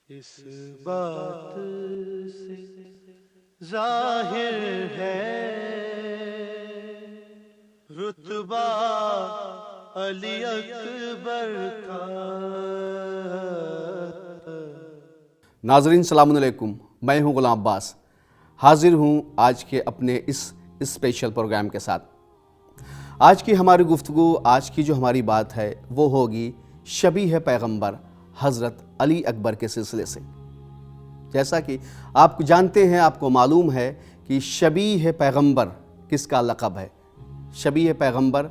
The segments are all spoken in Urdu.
اس بات سے ظاہر ہے رتبہ علی اکبر کا۔ ناظرین السلام علیکم، میں ہوں غلام عباس، حاضر ہوں آج کے اپنے اس اسپیشل پروگرام کے ساتھ۔ آج کی ہماری گفتگو، آج کی جو ہماری بات ہے وہ ہوگی شبیہ پیغمبر حضرت علی اکبر کے سلسلے سے۔ جیسا کہ آپ جانتے ہیں، آپ کو معلوم ہے کہ شبیہ پیغمبر کس کا لقب ہے؟ شبیہ پیغمبر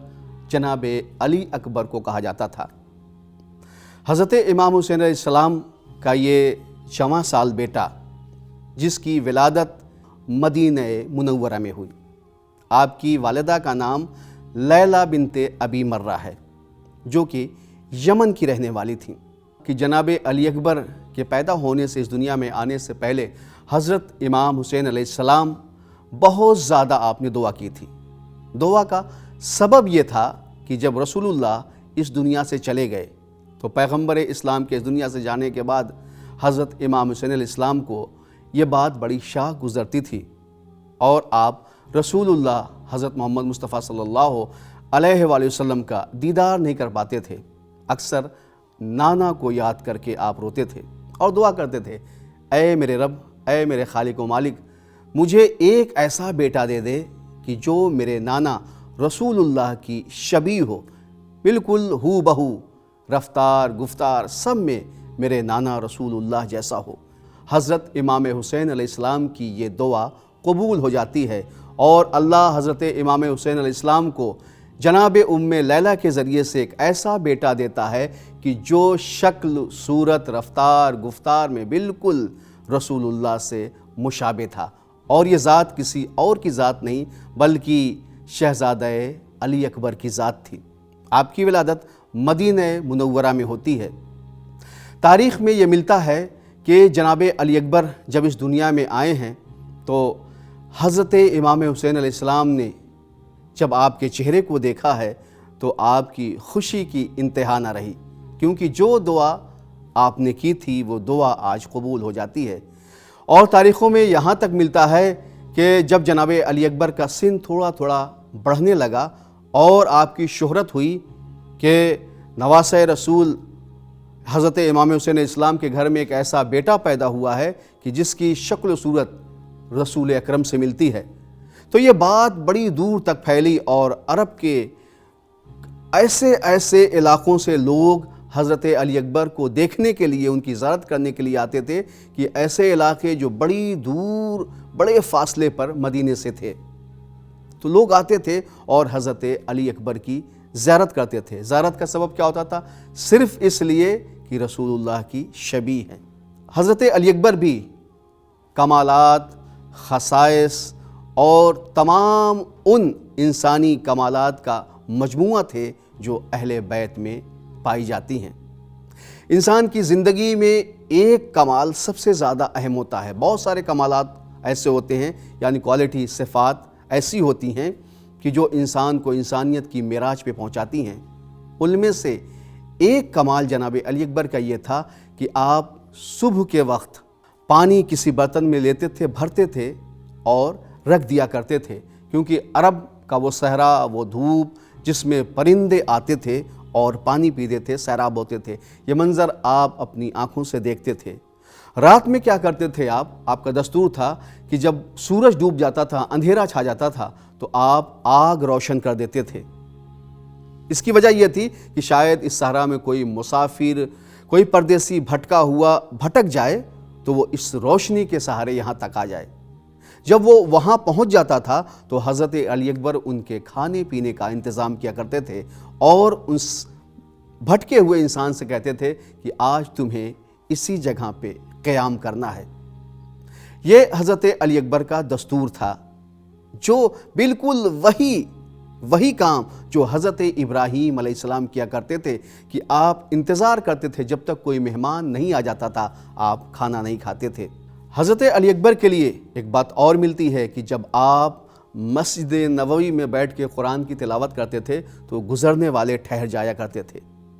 جناب علی اکبر کو کہا جاتا تھا۔ حضرت امام حسین علیہ السلام کا یہ 6واں سال بیٹا، جس کی ولادت مدینہ منورہ میں ہوئی، آپ کی والدہ کا نام لیلہ بنت ابی مرہ ہے، جو کہ یمن کی رہنے والی تھیں۔ کہ جناب علی اکبر کے پیدا ہونے سے، اس دنیا میں آنے سے پہلے حضرت امام حسین علیہ السلام بہت زیادہ آپ نے دعا کی تھی۔ دعا کا سبب یہ تھا کہ جب رسول اللہ اس دنیا سے چلے گئے تو پیغمبر اسلام کے اس دنیا سے جانے کے بعد حضرت امام حسین علیہ السلام کو یہ بات بڑی شاق گزرتی تھی، اور آپ رسول اللہ حضرت محمد مصطفیٰ صلی اللہ علیہ وآلہ وسلم کا دیدار نہیں کر پاتے تھے۔ اکثر نانا کو یاد کر کے آپ روتے تھے اور دعا کرتے تھے، اے میرے رب، اے میرے خالق و مالک، مجھے ایک ایسا بیٹا دے دے کہ جو میرے نانا رسول اللہ کی شبیہ ہو، بالکل ہو بہو، رفتار گفتار سب میں میرے نانا رسول اللہ جیسا ہو۔ حضرت امام حسین علیہ السلام کی یہ دعا قبول ہو جاتی ہے، اور اللہ حضرت امام حسین علیہ السلام کو جناب ام لیلہ کے ذریعے سے ایک ایسا بیٹا دیتا ہے کہ جو شکل، صورت، رفتار، گفتار میں بالکل رسول اللہ سے مشابہ تھا، اور یہ ذات کسی اور کی ذات نہیں بلکہ شہزادہ علی اکبر کی ذات تھی۔ آپ کی ولادت مدینہ منورہ میں ہوتی ہے۔ تاریخ میں یہ ملتا ہے کہ جناب علی اکبر جب اس دنیا میں آئے ہیں تو حضرت امام حسین علیہ السلام نے جب آپ کے چہرے کو دیکھا ہے تو آپ کی خوشی کی انتہا نہ رہی، کیونکہ جو دعا آپ نے کی تھی وہ دعا آج قبول ہو جاتی ہے۔ اور تاریخوں میں یہاں تک ملتا ہے کہ جب جناب علی اکبر کا سن تھوڑا تھوڑا بڑھنے لگا اور آپ کی شہرت ہوئی کہ نواسۂ رسول حضرت امام حسین اسلام کے گھر میں ایک ایسا بیٹا پیدا ہوا ہے کہ جس کی شکل و صورت رسول اکرم سے ملتی ہے، تو یہ بات بڑی دور تک پھیلی، اور عرب کے ایسے علاقوں سے لوگ حضرت علی اکبر کو دیکھنے کے لیے، ان کی زیارت کرنے کے لیے آتے تھے، کہ ایسے علاقے جو بڑی دور، بڑے فاصلے پر مدینے سے تھے، تو لوگ آتے تھے اور حضرت علی اکبر کی زیارت کرتے تھے۔ زیارت کا سبب کیا ہوتا تھا؟ صرف اس لیے کہ رسول اللہ کی شبیہ ہیں۔ حضرت علی اکبر بھی کمالات، خصائص اور تمام ان انسانی کمالات کا مجموعہ تھے جو اہل بیت میں پائی جاتی ہیں۔ انسان کی زندگی میں ایک کمال سب سے زیادہ اہم ہوتا ہے۔ بہت سارے کمالات ایسے ہوتے ہیں، یعنی کوالٹی، صفات ایسی ہوتی ہیں کہ جو انسان کو انسانیت کی معراج پہ پہنچاتی ہیں۔ ان میں سے ایک کمال جناب علی اکبر کا یہ تھا کہ آپ صبح کے وقت پانی کسی برتن میں لیتے تھے، بھرتے تھے اور رکھ دیا کرتے تھے، کیونکہ عرب کا وہ صحرا، وہ دھوپ جس میں پرندے آتے تھے اور پانی پیتے تھے، سیراب ہوتے تھے، یہ منظر آپ اپنی آنکھوں سے دیکھتے تھے۔ رات میں کیا کرتے تھے آپ کا دستور تھا کہ جب سورج ڈوب جاتا تھا، اندھیرا چھا جاتا تھا، تو آپ آگ روشن کر دیتے تھے۔ اس کی وجہ یہ تھی کہ شاید اس صحرا میں کوئی مسافر، کوئی پردیسی بھٹکا ہوا بھٹک جائے تو وہ اس روشنی کے سہارے یہاں تک آ جائے۔ جب وہ وہاں پہنچ جاتا تھا تو حضرت علی اکبر ان کے کھانے پینے کا انتظام کیا کرتے تھے، اور اس بھٹکے ہوئے انسان سے کہتے تھے کہ آج تمہیں اسی جگہ پہ قیام کرنا ہے۔ یہ حضرت علی اکبر کا دستور تھا، جو بالکل وہی کام جو حضرت ابراہیم علیہ السلام کیا کرتے تھے، کہ آپ انتظار کرتے تھے جب تک کوئی مہمان نہیں آ جاتا تھا، آپ کھانا نہیں کھاتے تھے۔ حضرت علی اکبر کے لیے ایک بات اور ملتی ہے کہ جب آپ مسجد نبوی میں بیٹھ کے قرآن کی تلاوت کرتے تھے تو گزرنے والے ٹھہر جایا کرتے تھے۔